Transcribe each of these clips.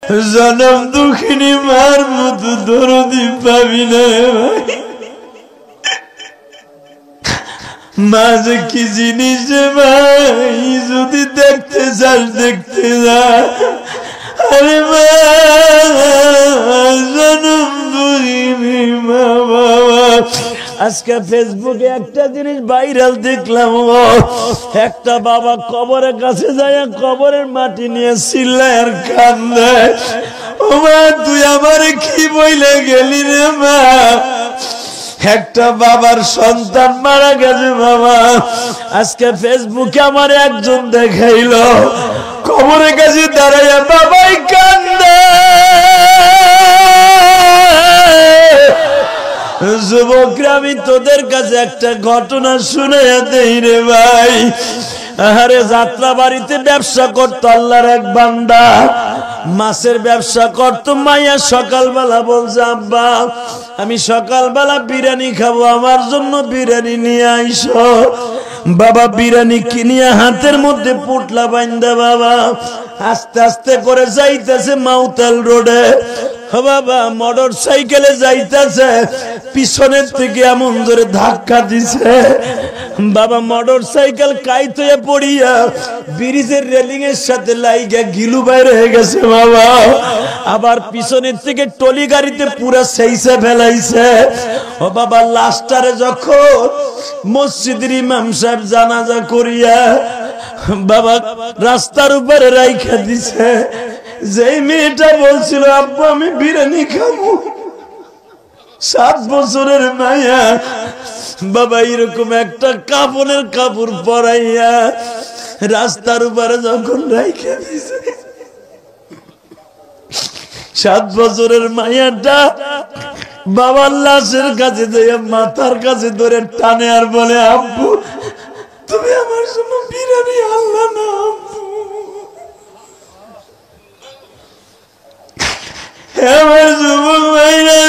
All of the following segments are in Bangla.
জনম দুঃখিনী মার মতো দরদি পাবি না ভাই। মা যে কি জিনিস ভাই, যদি দেখতে চাস দেখতে যা। আরে মা জনম দুঃখিনী মা বাবা। আজকে ফেসবুকে একটা জিনিস ভাইরাল দেখলাম, একটা বাবা কবরের কাছে যায়, কবরের মাটি নিয়ে চিল্লায় আর কান্দে। ও মা তুই আমার কি বইলে গেলি রে মা। একটা বাবার সন্তান মারা গেছে বাবা। আজকে ফেসবুকে আমার একজন দেখাইল, কবরের কাছে দাঁড়াইয়া বাবাই কান্দে। যুবকরা আমি তোদের কাছে একটা ঘটনা শুনাইয়া দেই রে ভাই। আরে যাত্রা বাড়িতে ব্যবসা করতো আল্লাহর এক বান্দা, মাছের ব্যবসা করতো। মাইয়া সকালবেলা বলছে আব্বা আমি সকালবেলা বিরিয়ানি খাবো, আমার জন্য বিরিয়ানি নিয়ে আইসো। বাবা বিরিয়ানি কিনিয়া হাতের মধ্যে পুটলা বাইন্দা বাবা আস্তে আস্তে করে যাইতেছে মাউতাল রোডে। বাবা মোটর সাইকেলে যাইতেছে, পিছনের থেকে এমন জোরে ধাক্কা দিছে বাবা মোটর সাইকেল কাইত হয়ে পড়িয়া ব্রিজের রেলিং এর সাথে লাইগা গিলু বাইরে হয়ে গেছে বাবা। আবার পিছনের থেকে টলি গাড়িতে পুরা সেইসে ফেলাইছে। ও বাবা লাস্টারে যখন মসজিদের ইমাম সাহেব জানাজা করিয়া বাবা রাস্তার উপরে রাইখা দিছে, যে মেয়েটা বলছিল আব্বু আমি বিরিয়ানি খাবো, 7 বছরের মায়া বাবা এরকম একটা কাপড়ের কাপড় পরাইয়া রাস্তার উপরে যখন রাইখা দিছে, 7 বছরের মায়াটা বাবার লাশের কাছে যাইয়া মাথার কাছে ধরে টানে আর বলে আব্বু তুমি আমার জন্য বিরিয়ানি আনলা না আব্বু। আমার যুবক ভাইরা,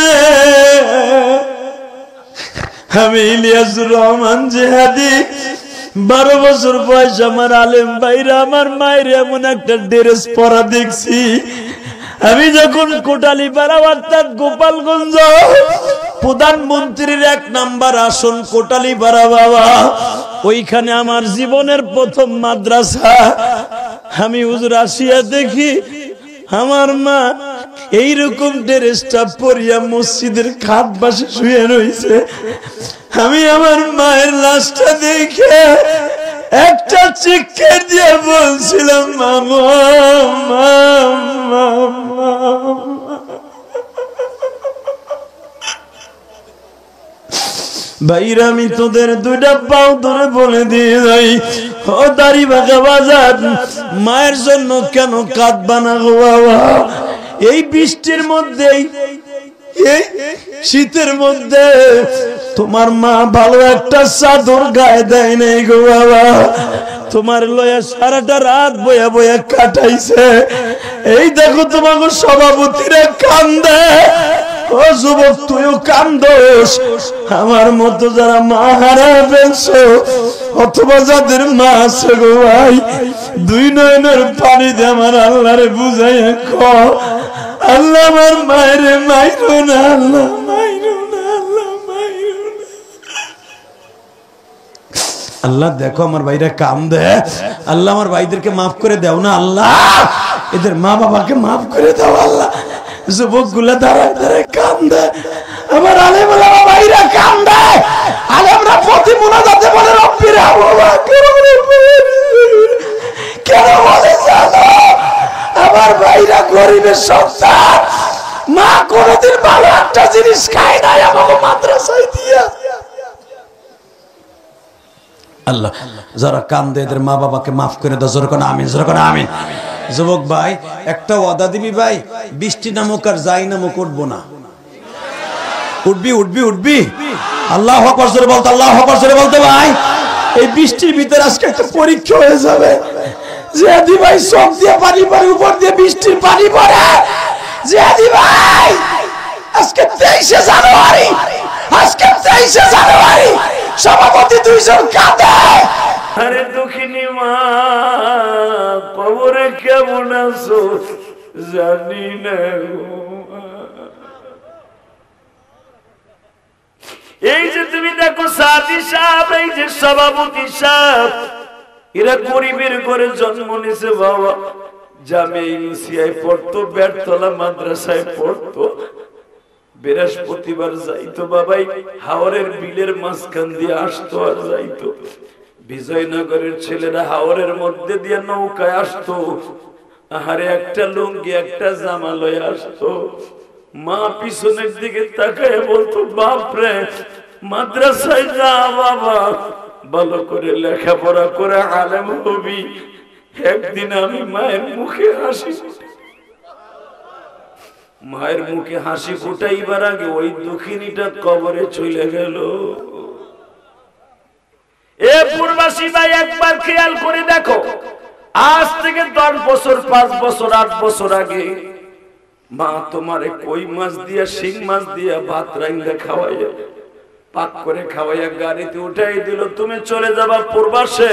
আমি ইলিয়াসুর রহমান জিহাদি, 12 বছর বয়স আমার আলেম ভাইরা আমার মায়ের এমন একটা ড্রেস পরা দেখছি। আমি যখন কোটালীপাড়া অর্থাৎ গোপালগঞ্জ প্রধানমন্ত্রীর 1 নাম্বার আসন কোটালীপাড়া বাবা, ওইখানে আমার জীবনের প্রথম মাদ্রাসা। আমি হুজুর আসিয়া দেখি আমার মা এইরকম ড্রেসটা পরিয়া মসজিদের খাট বাসে শুয়ে রয়েছে। আমি আমার মায়ের লাশটা দেখে একটা চিৎকার দিয়ে বলছিলাম মামা মামা। ভাইরা আমি তোদের 2টা পাও ধরে বলে দিয়ে যাই, ও দাড়ি বাঁকা বাজার মায়ের জন্য কেন কাঁদবা না গো বাবা। এই বৃষ্টির মধ্যে এই শীতের মধ্যে তোমার মা ভালো একটা চাদর গায়ে দেয় নাই গো বাবা, তোমার লয়া সারাটা রাত বয়া বয়া কাটাইছে। এই দেখো তোমাকে সভাপতিরা কান্দে, ও যুবক তুইও কান্দোস। আমার মতো যারা মা হারা ফেলছো অথবা যাদের মা আছে গো ভাই, 2 নয়নের পানি দিয়ে আমার আল্লাহরে বুঝাইয়া কও আল্লাহ আমার মায়ের মাইরো না, আল্লাহ মাইরো না, আল্লাহ মাইরো না। আল্লাহ দেখো আমার ভাইরা কান্দে, আল্লাহ আমার ভাইদেরকে মাফ করে দাও না আল্লাহ, এদের মা বাবাকে মাফ করে দাও আল্লাহ। যুবক গুলা দাঁড়ায় দাঁড়ায় কান্দে, আমার আলেম ওলামা ভাইরা কান্দে। আলেমরা প্রতি মুনাজাতে বলে রব্বির হামহুমা কেন বলে জানো? আমার ভাইরা গরিবের সন্তান, মা কোনদিন ভালো একটা জিনিস খায় নাই আমাকে মাদ্রাসায় দিয়া। আল্লাহ যারা কান্দে এদের মা বাবাকে মাফ করে দাও, জোরে কোন আমিন, জোরে কোন আমিন। যুবক ভাই একটা ওয়াদা দিবি ভাই, বৃষ্টি নামুক আর যাই নামুক উঠবো না। উঠবি উঠবি উঠবি, আল্লাহু আকবার জোরে বলতে, আল্লাহু আকবার জোরে বলতে ভাই। এই বৃষ্টির ভিতরে আজকে একটা পরীক্ষা হয়ে যাবে। জিহাদি ভাই সব দিয়ে পানি পড়ে, উপর দিয়ে বৃষ্টির পানি পড়ে। জিহাদি ভাই আজকে 23শে জানুয়ারি, আজকে 23শে জানুয়ারি সভাপতি 2 জন কাঁদে। আরে দুঃখিনী মা কবরে কেমন আছো? জানি না। এই যে তুমি দেখো সাথী সাহেব, এই যে সভাপতি সাহেব, এরা গরিবের ঘরে জন্ম নিয়েছে বাবা। জামিয়া ইউনিসিয়ায় পড়তো, বেড়তলা মাদ্রাসায় পড়তো, বৃহস্পতিবার যাইতো বাবাই হাওরের বিলের মাঝখান দিয়ে আসতো আর যাইতো। বিজয়নগরের ছেলেরা হাওরের মধ্যে দিয়ে নৌকায় আসতো, আহারে একটা লুঙ্গি একটা জামা লয়ে আসতো। মা পিছনের দিকে তাকায় বলতো, বাপরে মাদ্রাসায় যা বাবা, ভালো করে লেখাপড়া করে আলেম হবি। একদিন আমি মায়ের মুখে হাসি, মায়ের মুখে হাসি ফুটাইবার আগে ওই দুঃখিনীটা কবরে চলে গেল। এ পূর্বাসী ভাই, একবার খেয়াল করে দেখো, আজ থেকে 10 বছর 5 বছর 8 বছর আগে মা তোমারে কই মাছ দিয়া শিং মাছ দিয়া ভাত রাইন্দা খাওয়াইয়া পাক করে খাওয়াইয়া গাড়িতে উঠাই দিল। তুমি চলে যাবা পূর্বাসে,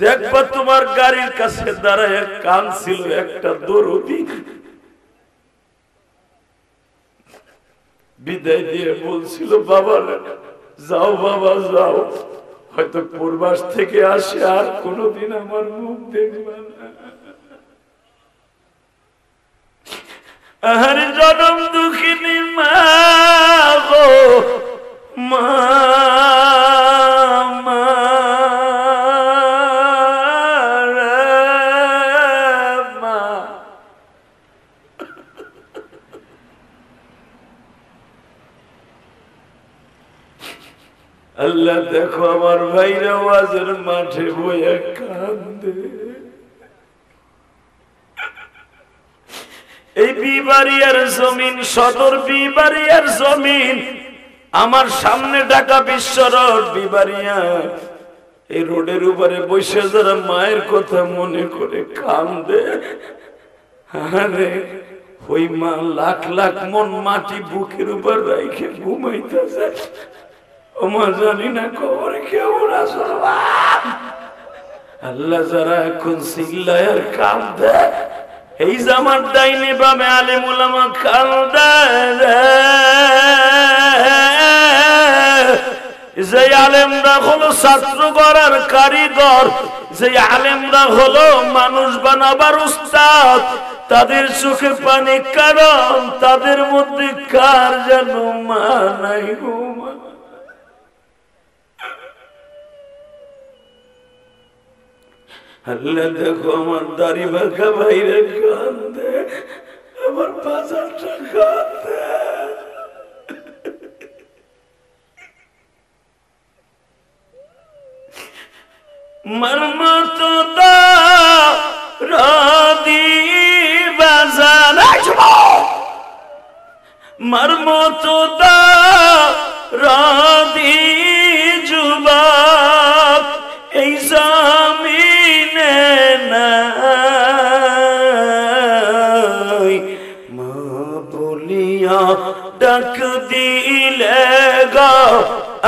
দেখবা তোমার গাড়ির কাছে দাঁড়ায় কাঁদছিল একটা দরদি। বিদায় দিয়ে বলছিল, বাবা যাও বাবা যাও, হয়তো পূর্বাস থেকে আসে আর কোনদিন আমার মুখ দেখবে না। আহারে জনম দুঃখিনী মা গো, মা আল্লাহ দেখো আমার ভাইরা ওয়াজের মাঠে বইয়া কান্দে। এই বিবাড়িয়ার জমিন, সদর বিবাড়িয়ার জমিন, আমার সামনে ঢাকা বিশ্ব রোড বিবাড়িয়া, এই রোডের উপরে বসে যারা মায়ের কথা মনে করে কান্দে, আরে ওই মা লাখ লাখ মন মাটি বুকের উপর রাইখে ঘুমাইতেছে। ওমা জানি না কবরে কেমন আসল। আল্লাহ যারা এখন চিল্লায় আর কান্দে, এই জামার ডাইনে বামে আলেম ওলামা কান্দে, যে আলেমরা হলো ছাত্র গড়ার কারিগর, যে আলেমরা হলো মানুষ বানাবার উস্তাদ, তাদের চোখে পানি, কারণ তাদের মধ্যে কার যেন মা নাই গো মা। আল্লাহ দেখো আমার দাড়ি বাঁকা ভাইরে কান্দে, আমার বাজারটা কান্দে। মর্মত রাদি বাজার, মর্মত রাদি যুবক এই জমিনে নাই, মা বলিয়া ডাক দিলে গো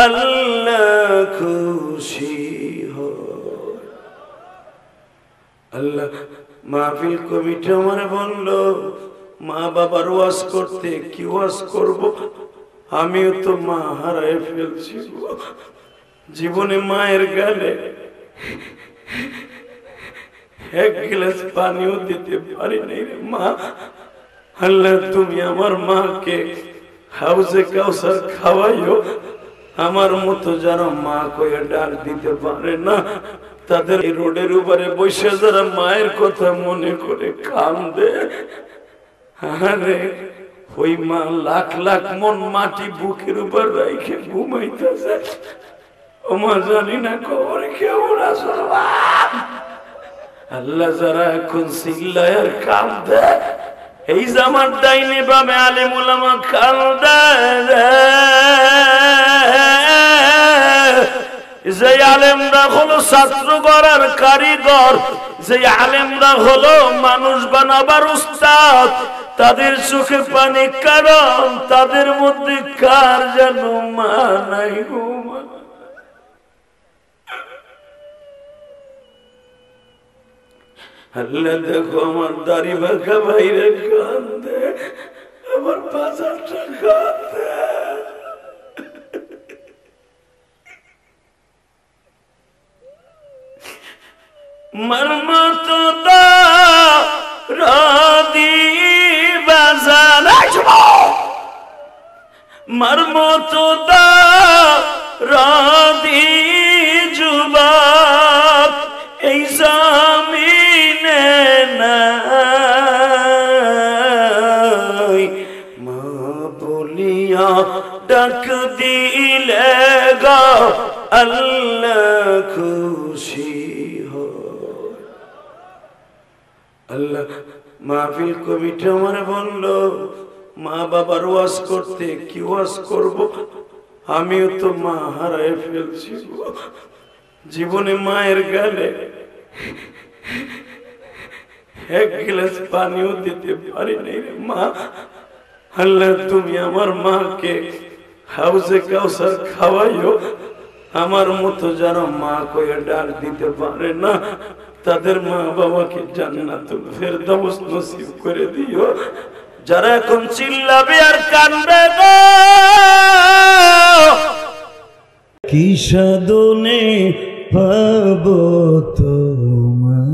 আল্লাহ খুশি হয়। আল্লাহ মাহফিল কমিটি আমার বললো, মা বাবার ওয়াজ করতে কি ওয়াজ করব, আমিও তো মা হারায় ফেলছি। জীবনে মায়ের গালে এক গ্লাস পানিও দিতে পারি নাই রে মা। আল্লাহ তুমি আমার মাকে হাউজে কাউসার খাওয়াইও, আমার মতো যারা মা কয়ে ডাক দিতে পারে না, তাদের এই রোডের উপরে বসে যারা মায়ের কথা মনে করে কান্দে, আরে ওই মা লাখ লাখ মন মাটি বুকের উপর রাইখে ঘুমাইতেছে। ওমা জানি না কবরে কেমন আসল। আল্লাহ যারা এখন চিল্লায় আর কান্দে, এই জামার ডাইনে বামে আলেম ওলামা কান্দে, যে আলেমরা হলো ছাত্র গড়ার কারিগর, যে আলেমরা হলো মানুষ বানাবার উস্তাদ, তাদের চোখে পানি, কারণ তাদের মধ্যে কার যেন মা নাই গো মা। আল্লাহ দেখো আমার দাড়ি বাঁকা ভাইরে কান্দে, আমার বাজারটা কান্দে। মর্মত রাদি বাজার মর্মত রাদি যুবক এই জামিনে নাই, মা বলিয়া ডাক দিলে গো আল্লাহ খুশি। আল্লাহ মাহফিল কমিটি আমার বললো মা বাবার ওয়াজ করতে, কি ওয়াজ করব, আমিও তো মা হারায় ফেলছি। জীবনে মায়ের গালে এক গ্লাস পানিও দিতে পারি নাই রে মা। আল্লাহ তুমি আমার মাকে হাউজে কাউসার খাওয়াইও, আমার মতো যারা মা কয়ে ডাক দিতে পারে না তাদের মা বাবাকে জান্নাতুল ফেরদাউস নসিব করে দিও। যারা এখন চিল্লাবে আর কাঁদবে গো, কি সাধনে পাবো তোমার,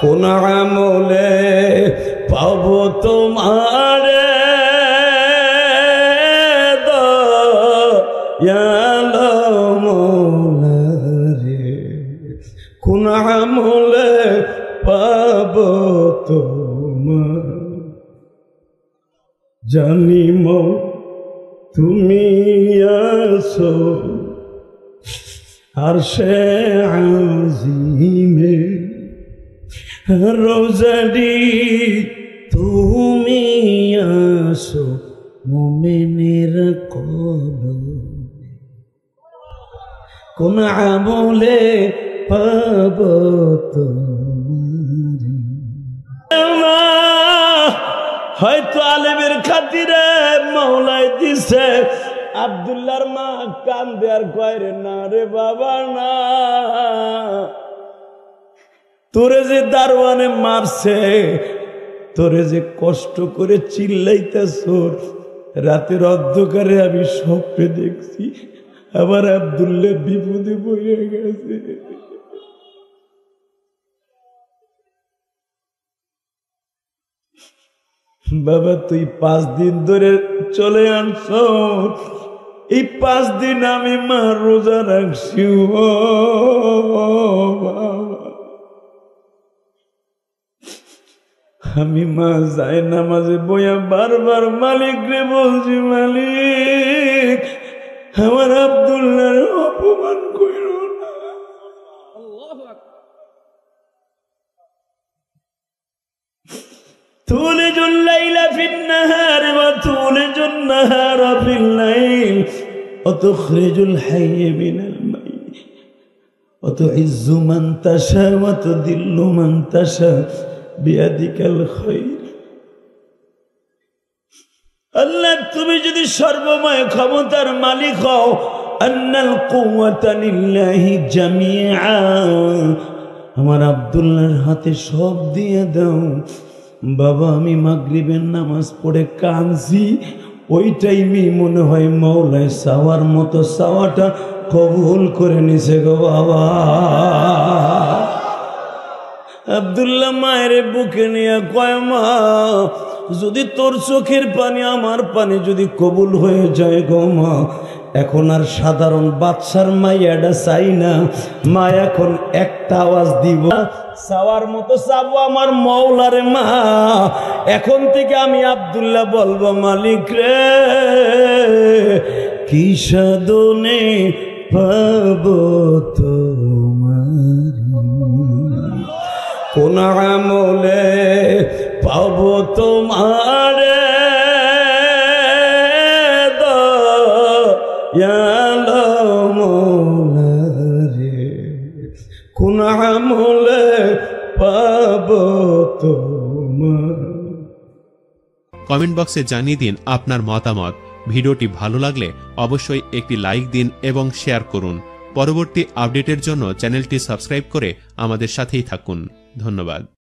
কোন আমলে পাবো তোমার দয়ালো মওলা রে, কোন আমলে পাবো তোমার। জানি মন তুমি আছো আরশে আজিমে, রোজারি তুমি আছো মুমিনের কলবে, কোন আমলে পাবো তোমার। হয়তো আলেমের খাতিরে মওলাই দিছে, আব্দুল্লাহর মা কান্দে আর কয় রে না রে বাবা না, তোরে যে দারোয়ানে মারছে, তোরে যে কষ্ট করে চিল্লাইতেছ, রাতের অন্ধকারে আমি স্বপ্নে দেখছি আবার আব্দুল্লাহ বিপদে পড়ে গেছে। বাবা তুই 5 দিন ধরে চলে আনছ, এই 5 দিন আমি মা রোজা রাখছি। ও বাবা, আমি মা যাই নামাজে বইয়া বারবার মালিক রে বলছি, মালিক আমার আব্দুল্লাহর অপমান কইরো না। তুলিজুল লাইলা ফিন নাহার ওয়া তুলিজুন নাহারা ফিল লাইল ওয়া তুখরিজুল হাইয়্য মিনাল মাইয়্যিত ওয়া তুইজ্জু মান তাশা ওয়া তুদিল্লু মান তাশা বিয়াদিকাল খায়র। আল্লাহ তুমি যদি সর্বময় ক্ষমতার মালিক হও, আন্নাল কুওয়াতা লিল্লাহি জামিআ, আমার আব্দুল্লাহর হাতে সব দিয়ে দাও। বাবা আমি মাগরিবের নামাজ পড়ে কাঁদছি, ওই টাইমে মনে হয় মওলায় চাওয়ার মতো চাওয়াটা কবুল করে নিছে গো বাবা। আব্দুল্লাহ মায়ের বুকে নিয়ে কয় মা, যদি তোর চোখের পানি আমার পানি যদি কবুল হয়ে যায় গো মা, এখন আর সাধারণ বাদশার মাইয়াটা চাই না, মা এখন একটা আওয়াজ দিব, চাওয়ার মতো চাবো আমার মওলারে মা। এখন থেকে আমি আব্দুল্লাহ বলবো, মালিক রে কি সাধনে পাবো তোমার, কোন আমলে পাবো তোমার দয়ালো মওলা রে, কোন আমলে পাবো তোমার। কমেন্ট বক্সে জানিয়ে দিন আপনার মতামত। ভিডিওটি ভালো লাগলে অবশ্যই একটি লাইক দিন এবং শেয়ার করুন। পরবর্তী আপডেটের জন্য চ্যানেলটি সাবস্ক্রাইব করে আমাদের সাথেই থাকুন। ধন্যবাদ।